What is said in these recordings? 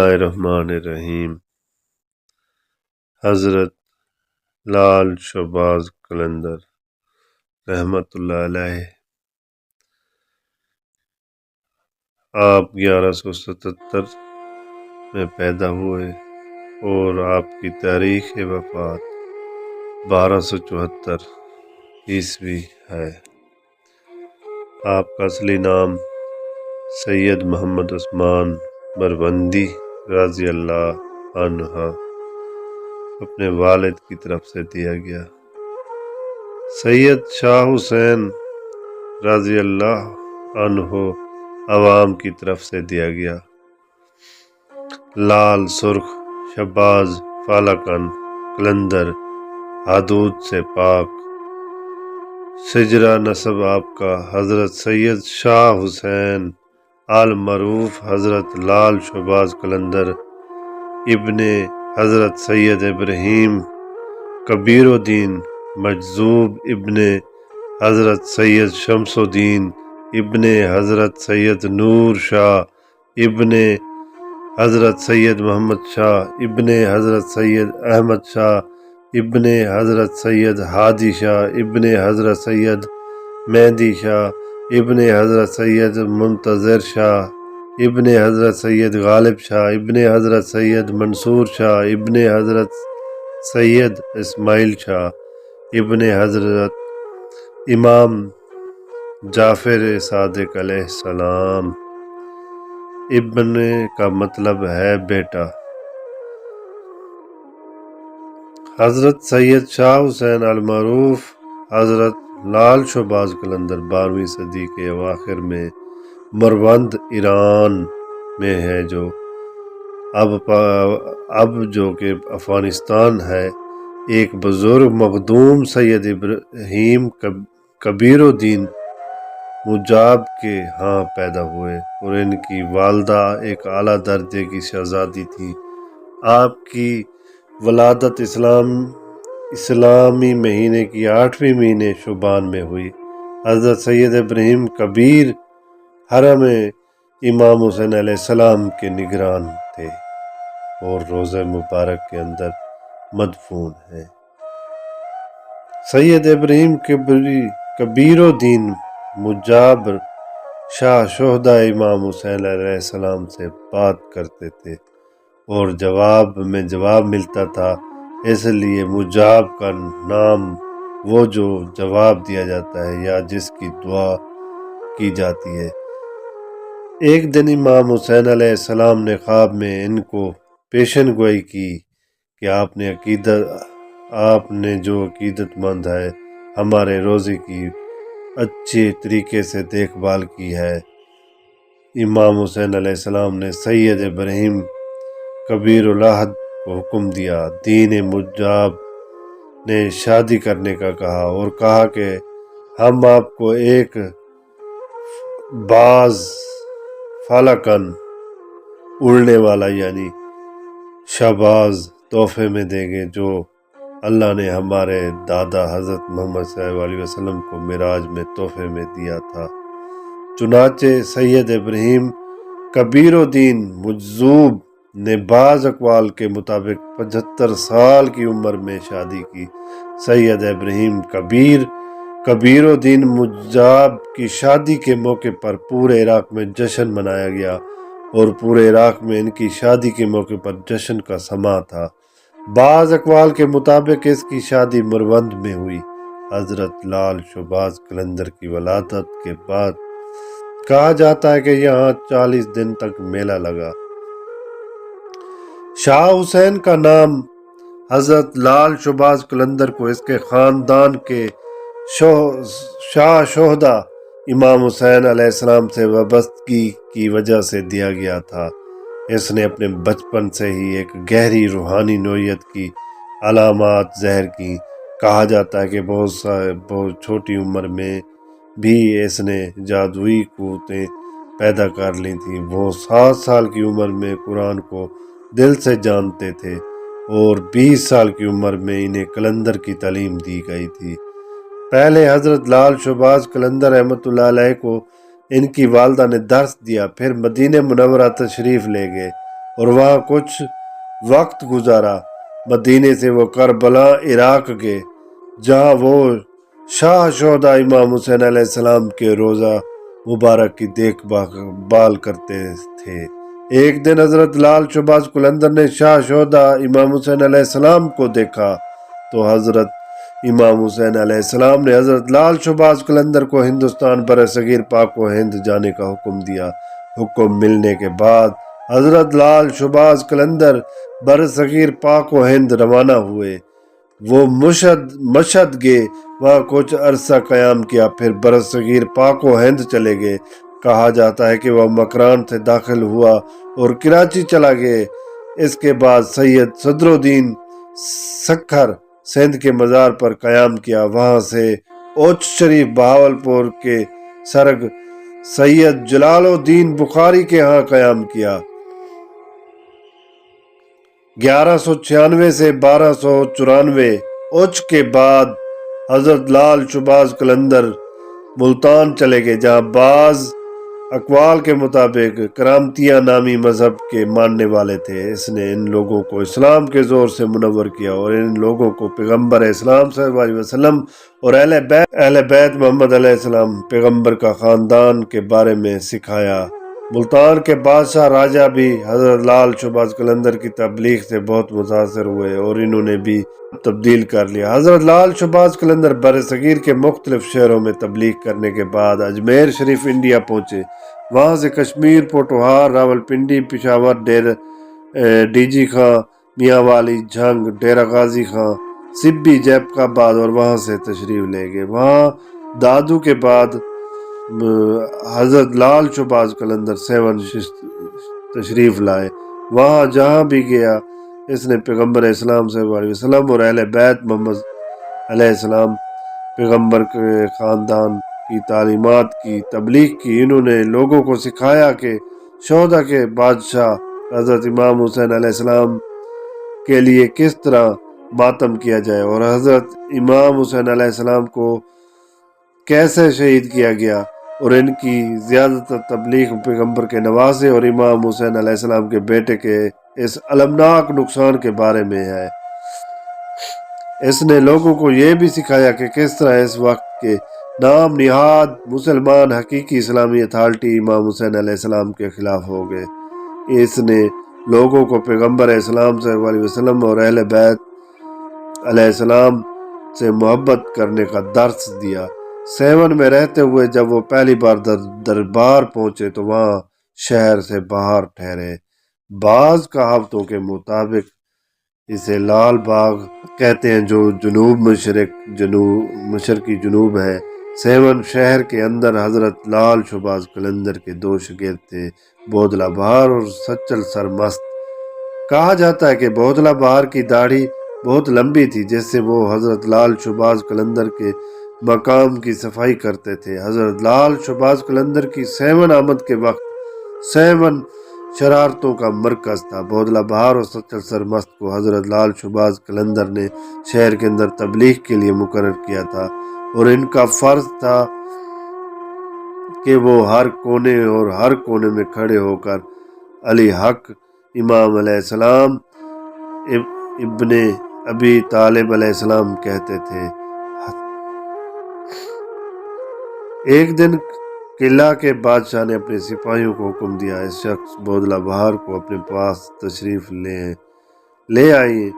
الرحمن الرحیم۔ حضرت لال شہباز قلندر رحمۃ اللہ علیہ، آپ 1177 میں پیدا ہوئے اور آپ کی تاریخ وفات 1274 عیسوی ہے۔ آپ کا اصلی نام سید محمد عثمان مروندی رضی اللہ عنہ اپنے والد کی طرف سے دیا گیا۔ سید شاہ حسین رضی اللہ عنہ عوام کی طرف سے دیا گیا۔ لال سرخ شہباز فالکن قلندر حدود سے پاک شجرہ نسب آپ کا حضرت سید شاہ حسین المعروف حضرت لال شہباز قلندر ابن حضرت سید ابراہیم کبیر الدین مجذوب ابن حضرت سید شمس الدین ابن حضرت سید نور شاہ ابن حضرت سید محمد شاہ ابن حضرت سید احمد شاہ ابن حضرت سید ہادی شاہ ابن حضرت سید مہدی شاہ ابن حضرت سید منتظر شاہ ابن حضرت سید غالب شاہ ابن حضرت سید منصور شاہ ابن حضرت سید اسماعیل شاہ ابن حضرت امام جعفر صادق علیہ السلام۔ ابن کا مطلب ہے بیٹا۔ حضرت سید شاہ حسین المعروف حضرت لال شہباز قلندر 12ویں صدی کے اواخر میں مروند ایران میں ہے، جو اب جو کہ افغانستان ہے، ایک بزرگ مخدوم سید ابراہیم کبیر الدین مجاب کے ہاں پیدا ہوئے، اور ان کی والدہ ایک اعلیٰ درجے کی شہزادی تھی۔ آپ کی ولادت اسلامی مہینے کی 8ویں مہینے شعبان میں ہوئی۔ حضرت سید ابراہیم کبیر حرم امام حسین علیہ السلام کے نگران تھے اور روضہ مبارک کے اندر مدفون ہیں۔ سید ابراہیم کبیر الدین مجاب شاہ شہداء امام حسین علیہ السلام سے بات کرتے تھے اور جواب میں جواب ملتا تھا، اس لیے مجاب کا نام وہ جو جواب دیا جاتا ہے یا جس کی دعا کی جاتی ہے۔ ایک دن امام حسین علیہ السلام نے خواب میں ان کو پیشن گوئی کی کہ آپ نے جو عقیدت مند ہے ہمارے روزے کی اچھے طریقے سے دیکھ بھال کی ہے۔ امام حسین علیہ السلام نے سید ابراہیم کبیر العہد کو حکم دیا۔ دین مجاب نے شادی کرنے کا کہا اور کہا کہ ہم آپ کو ایک باز فالکن اڑنے والا یعنی شہباز تحفے میں دیں گے، جو اللہ نے ہمارے دادا حضرت محمد صلی اللہ علیہ وسلم کو معراج میں تحفے میں دیا تھا۔ چنانچہ سید ابراہیم کبیر الدین مجذوب نے بعض اقوال کے مطابق 75 سال کی عمر میں شادی کی۔ سید ابراہیم کبیر الدین مجاب کی شادی کے موقع پر پورے عراق میں جشن منایا گیا اور پورے عراق میں ان کی شادی کے موقع پر جشن کا سماع تھا۔ بعض اقوال کے مطابق اس کی شادی مروند میں ہوئی۔ حضرت لال شہباز قلندر کی ولادت کے بعد کہا جاتا ہے کہ یہاں 40 دن تک میلہ لگا۔ شاہ حسین کا نام حضرت لال شہباز قلندر کو اس کے خاندان کے شاہ شہداء امام حسین علیہ السلام سے وابستگی کی وجہ سے دیا گیا تھا۔ اس نے اپنے بچپن سے ہی ایک گہری روحانی نوعیت کی علامات ظاہر کی۔ کہا جاتا ہے کہ بہت چھوٹی عمر میں بھی اس نے جادوئی قوتیں پیدا کر لی تھیں۔ وہ 7 سال کی عمر میں قرآن کو دل سے جانتے تھے اور 20 سال کی عمر میں انہیں قلندر کی تعلیم دی گئی تھی۔ پہلے حضرت لال شہباز قلندر رحمۃ اللہ علیہ کو ان کی والدہ نے درس دیا، پھر مدینہ منورہ تشریف لے گئے اور وہاں کچھ وقت گزارا۔ مدینے سے وہ کربلا عراق گئے، جہاں وہ شاہ شہداء امام حسین علیہ السلام کے روضہ مبارک کی دیکھ بھال کرتے تھے۔ ایک دن حضرت لال شہباز قلندر نے شاہ شہداء امام حسین علیہ السلام کو دیکھا تو حضرت امام حسین علیہ السلام نے حضرت لال شہباز قلندر کو ہندوستان برصغیر پاک و ہند جانے کا حکم دیا۔ حکم ملنے کے بعد حضرت لال شہباز قلندر برصغیر پاک و ہند روانہ ہوئے۔ وہ مشہد گئے، وہاں کچھ عرصہ قیام کیا، پھر برصغیر پاک و ہند چلے گئے۔ کہا جاتا ہے کہ وہ مکران سے داخل ہوا اور کراچی چلا گئے۔ اس کے بعد سید صدر الدین سکھر سندھ کے مزار پر قیام کیا، وہاں سے اوچھ شریف بہاولپور کے سرگ سید جلال الدین بخاری کے ہاں قیام کیا۔ 1196 سے 1294 اوچھ کے بعد حضرت لال شہباز قلندر ملتان چلے گئے، جہاں بعض اقوال کے مطابق کرامتیہ نامی مذہب کے ماننے والے تھے۔ اس نے ان لوگوں کو اسلام کے زور سے منور کیا اور ان لوگوں کو پیغمبر اسلام صلی اللہ علیہ وسلم اور اہل بیت محمد علیہ السلام پیغمبر کا خاندان کے بارے میں سکھایا۔ ملتان کے بادشاہ راجہ بھی حضرت لال شہباز قلندر کی تبلیغ سے بہت متاثر ہوئے اور انہوں نے بھی تبدیل کر لیا۔ حضرت لال شہباز قلندر برصغیر کے مختلف شہروں میں تبلیغ کرنے کے بعد اجمیر شریف انڈیا پہنچے، وہاں سے کشمیر، پوٹوہار، راولپنڈی، پشاور، ڈی جی خاں، میاں والی، جھنگ، ڈیرہ غازی خاں، سبی، جیپک آباد اور وہاں سے تشریف لے گئے۔ وہاں دادو کے بعد حضرت لال شہباز قلندر 7 تشریف لائے۔ وہاں جہاں بھی گیا اس نے پیغمبر اسلام صلی اللہ علیہ وسلم اور اہل بیت محمد علیہ السلام پیغمبر کے خاندان کی تعلیمات کی تبلیغ کی۔ انہوں نے لوگوں کو سکھایا کہ شہداء کے بادشاہ حضرت امام حسین علیہ السلام کے لیے کس طرح ماتم کیا جائے اور حضرت امام حسین علیہ السلام کو کیسے شہید کیا گیا، اور ان کی زیادہ تر تبلیغ پیغمبر کے نواسے اور امام حسین علیہ السلام کے بیٹے کے اس المناک نقصان کے بارے میں ہے۔ اس نے لوگوں کو یہ بھی سکھایا کہ کس طرح اس وقت کے نام نہاد مسلمان حقیقی اسلامی اتھارٹی امام حسین علیہ السلام کے خلاف ہو گئے۔ اس نے لوگوں کو پیغمبر اسلام صلی اللہ علیہ وسلم اور اہل بیت علیہ السلام سے محبت کرنے کا درس دیا۔ 7 میں رہتے ہوئے جب وہ پہلی بار دربار پہنچے تو وہاں شہر سے باہر ٹھہرے۔ بعض کہاوتوں کے مطابق اسے لال باغ کہتے ہیں جو مشرقی جنوب ہے۔ 7 شہر کے اندر حضرت لال شہباز قلندر کے 2 شاگرد تھے، بودلہ بہار اور سچل سرمست۔ کہا جاتا ہے کہ بودلہ بہار کی داڑھی بہت لمبی تھی، جس سے وہ حضرت لال شہباز قلندر کے مقام کی صفائی کرتے تھے۔ حضرت لال شہباز قلندر کی 7 آمد کے وقت 7 شرارتوں کا مرکز تھا۔ بودلہ بہار اور سچل سرمست کو حضرت لال شہباز قلندر نے شہر کے اندر تبلیغ کے لیے مقرر کیا تھا، اور ان کا فرض تھا کہ وہ ہر کونے میں کھڑے ہو کر علی حق امام علیہ السلام ابن ابی طالب علیہ السلام کہتے تھے۔ ایک دن قلعہ کے بادشاہ نے اپنے سپاہیوں کو حکم دیا، اس شخص بودلہ بہار کو اپنے پاس تشریف لے آئیے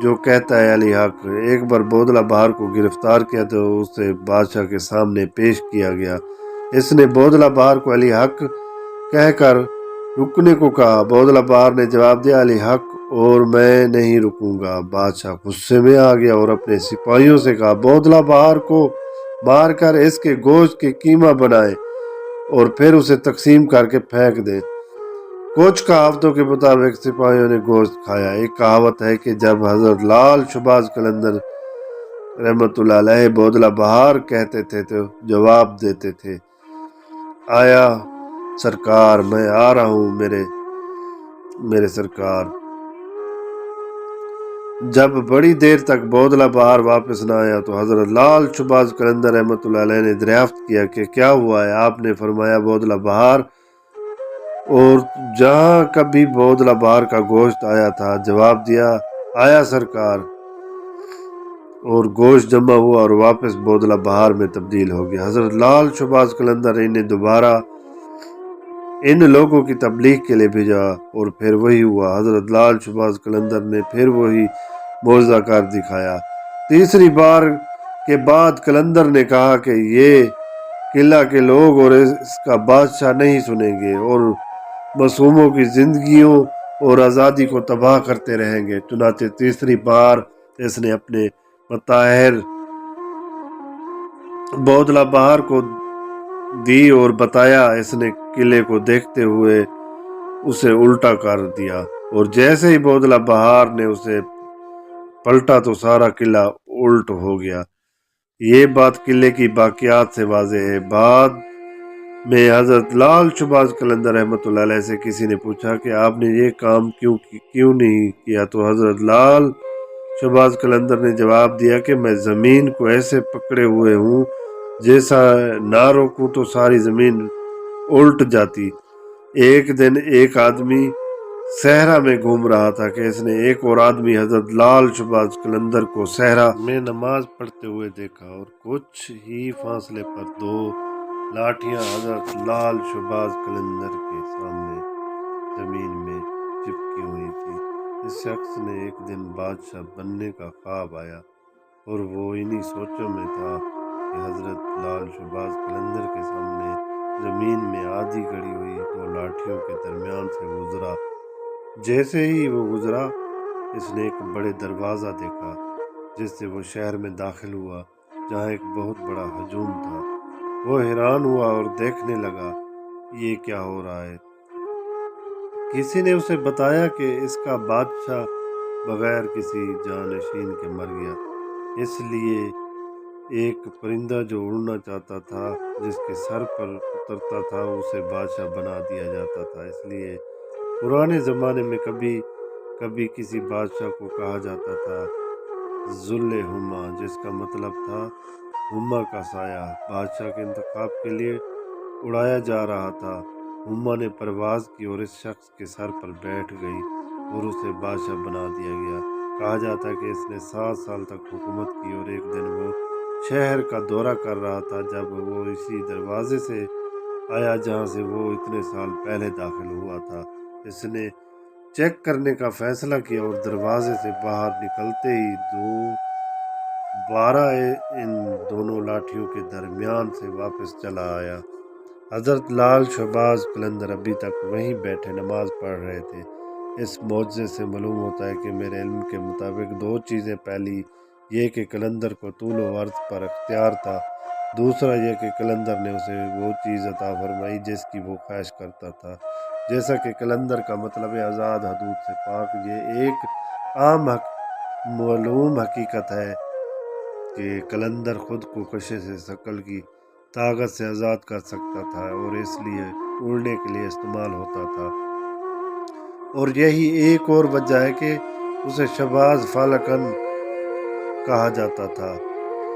جو کہتا ہے علی حق۔ ایک بار بودلہ بہار کو گرفتار کیا تو اسے بادشاہ کے سامنے پیش کیا گیا۔ اس نے بودلہ بہار کو علی حق کہہ کر رکنے کو کہا۔ بودلہ بہار نے جواب دیا، علی حق اور میں نہیں رکوں گا۔ بادشاہ غصے میں آ گیا اور اپنے سپاہیوں سے کہا، بودلہ بہار کو مار کر اس کے گوشت کے قیمہ بنائے اور پھر اسے تقسیم کر کے پھینک دیں۔ کچھ کہاوتوں کے مطابق سپاہیوں نے گوشت کھایا۔ ایک کہاوت ہے کہ جب حضرت لال شہباز قلندر رحمۃ اللہ علیہ بودلہ بہار کہتے تھے تو جواب دیتے تھے، آیا سرکار، میں آ رہا ہوں میرے سرکار۔ جب بڑی دیر تک بودلہ بہار واپس نہ آیا تو حضرت لال شہباز قلندر رحمۃ اللہ علیہ نے دریافت کیا کہ کیا ہوا ہے۔ آپ نے فرمایا، بودلہ بہار اور جہاں کبھی بودلہ بہار کا گوشت آیا تھا جواب دیا آیا سرکار، اور گوشت جمع ہوا اور واپس بودلہ بہار میں تبدیل ہو گیا۔ حضرت لال شہباز قلندر نے انہیں دوبارہ ان لوگوں کی تبلیغ کے لیے بھیجا اور پھر وہی ہوا۔ حضرت لال شہباز قلندر نے پھر وہی معجزہ کار دکھایا۔ تیسری بار کے بعد قلندر نے کہا کہ یہ قلعہ کے لوگ اور اس کا بادشاہ نہیں سنیں گے اور معصوموں کی زندگیوں اور آزادی کو تباہ کرتے رہیں گے۔ چنانچہ تیسری بار اس نے اپنے مظاہر بودلہ بہار کو دی اور بتایا۔ اس نے قلعے کو دیکھتے ہوئے اسے الٹا کر دیا اور جیسے ہی بودلہ بہار نے اسے پلٹا تو سارا قلعہ الٹ ہو گیا۔ یہ بات قلعے کی باقیات سے واضح ہے۔ بعد میں حضرت لال شہباز قلندر رحمۃ اللہ علیہ سے کسی نے پوچھا کہ آپ نے یہ کام کیوں نہیں کیا، تو حضرت لال شہباز قلندر نے جواب دیا کہ میں زمین کو ایسے پکڑے ہوئے ہوں جیسا نہ روکوں تو ساری زمین الٹ جاتی۔ ایک دن ایک آدمی صحرا میں گھوم رہا تھا کہ اس نے ایک اور آدمی حضرت لال شہباز قلندر کو صحرا میں نماز پڑھتے ہوئے دیکھا اور کچھ ہی فاصلے پر دو لاٹھیاں حضرت لال شہباز قلندر کے سامنے زمین میں چپکی ہوئی تھی۔ اس شخص نے ایک دن بادشاہ بننے کا خواب آیا اور وہ انہی سوچوں میں تھا کہ حضرت لال شہباز قلندر کے سامنے زمین میں آدھی گڑی ہوئی دو لاٹھیوں کے درمیان سے گزرا۔ جیسے ہی وہ گزرا اس نے ایک بڑے دروازہ دیکھا جس سے وہ شہر میں داخل ہوا جہاں ایک بہت بڑا ہجوم تھا۔ وہ حیران ہوا اور دیکھنے لگا یہ کیا ہو رہا ہے۔ کسی نے اسے بتایا کہ اس کا بادشاہ بغیر کسی جانشین کے مر گیا، اس لیے ایک پرندہ جو اڑنا چاہتا تھا جس کے سر پر اترتا تھا اسے بادشاہ بنا دیا جاتا تھا۔ اس لیے پرانے زمانے میں کبھی کبھی کسی بادشاہ کو کہا جاتا تھا ذل ہما، جس کا مطلب تھا ہما کا سایہ۔ بادشاہ کے انتخاب کے لیے اڑایا جا رہا تھا۔ ہما نے پرواز کی اور اس شخص کے سر پر بیٹھ گئی اور اسے بادشاہ بنا دیا گیا۔ کہا جاتا ہے کہ اس نے 7 سال تک حکومت کی اور ایک دن وہ شہر کا دورہ کر رہا تھا جب وہ اسی دروازے سے آیا جہاں سے وہ اتنے سال پہلے داخل ہوا تھا۔ اس نے چیک کرنے کا فیصلہ کیا اور دروازے سے باہر نکلتے ہی دوبارہ ان دونوں لاٹھیوں کے درمیان سے واپس چلا آیا۔ حضرت لال شہباز قلندر ابھی تک وہیں بیٹھے نماز پڑھ رہے تھے۔ اس معجزے سے معلوم ہوتا ہے کہ میرے علم کے مطابق 2 چیزیں، پہلی یہ کہ قلندر کو طول و عرض پر اختیار تھا، دوسرا یہ کہ قلندر نے اسے وہ چیز عطا فرمائی جس کی وہ خواہش کرتا تھا۔ جیسا کہ قلندر کا مطلب ہے آزاد، حدود سے پاک۔ یہ ایک عام معلوم حقیقت ہے کہ قلندر خود کو کشش ثقل کی طاقت سے آزاد کر سکتا تھا اور اس لیے اڑنے کے لیے استعمال ہوتا تھا، اور یہی ایک اور وجہ ہے کہ اسے شہباز فالکن کہا جاتا تھا۔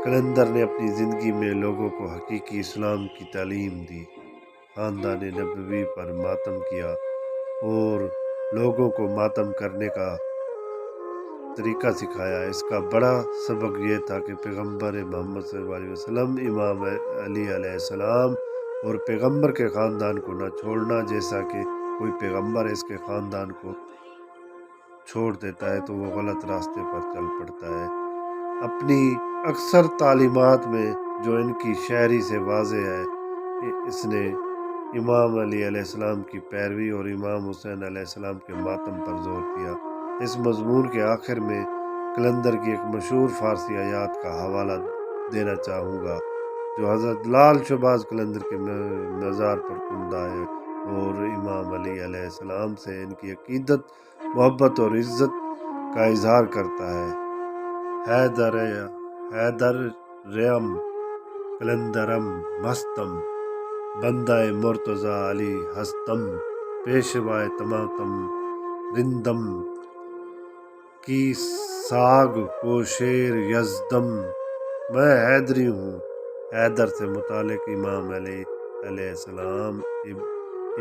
قلندر نے اپنی زندگی میں لوگوں کو حقیقی اسلام کی تعلیم دی، خاندان نبوی پر ماتم کیا اور لوگوں کو ماتم کرنے کا طریقہ سکھایا۔ اس کا بڑا سبق یہ تھا کہ پیغمبر محمد صلی اللہ علیہ وسلم، امام علی علیہ السلام اور پیغمبر کے خاندان کو نہ چھوڑنا۔ جیسا کہ کوئی پیغمبر اس کے خاندان کو چھوڑ دیتا ہے تو وہ غلط راستے پر چل پڑتا ہے۔ اپنی اکثر تعلیمات میں جو ان کی شاعری سے واضح ہے، اس نے امام علی علیہ السلام کی پیروی اور امام حسین علیہ السلام کے ماتم پر زور دیا۔ اس مضمون کے آخر میں قلندر کی ایک مشہور فارسی آیات کا حوالہ دینا چاہوں گا جو حضرت لال شہباز قلندر کے مزار پر کندہ ہے اور امام علی علیہ السلام سے ان کی عقیدت، محبت اور عزت کا اظہار کرتا ہے۔ حیدر ریم قلندرم مستم، بندہ مرتضیٰ علی ہستم، پیشوائے تماتم رندم کی ساگ کو شیر یزدم۔ میں حیدری ہوں۔ حیدر سے متعلق امام علی علیہ السلام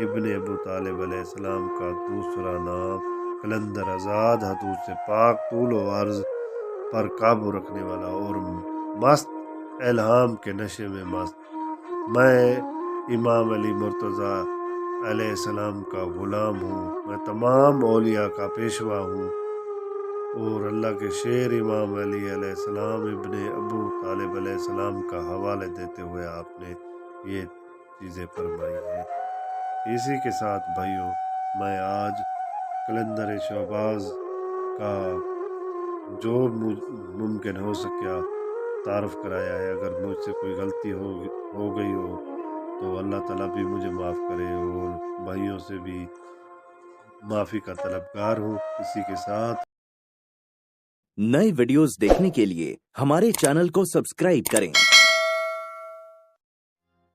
ابن ابو طالب علیہ السلام کا دوسرا نام قلندر آزاد، حدود سے پاک، طول و عرض پر قابو رکھنے والا اور مست الہام کے نشے میں مست۔ میں امام علی مرتضیٰ علیہ السلام کا غلام ہوں، میں تمام اولیاء کا پیشوا ہوں۔ اور اللہ کے شیر امام علی علیہ السلام ابن ابو طالب علیہ السلام کا حوالے دیتے ہوئے آپ نے یہ چیزیں فرمائی ہیں۔ اسی کے ساتھ بھائیوں، میں آج قلندر شہباز کا جو ممکن ہو سکیا تعارف کرایا ہے۔ اگر مجھ سے کوئی غلطی ہو گئی ہو تو اللہ تعالیٰ بھی مجھے معاف کرے، اور بھائیوں سے بھی معافی کا طلبگار ہوں۔ اسی کے ساتھ نئے ویڈیوز دیکھنے کے لیے ہمارے چینل کو سبسکرائب کریں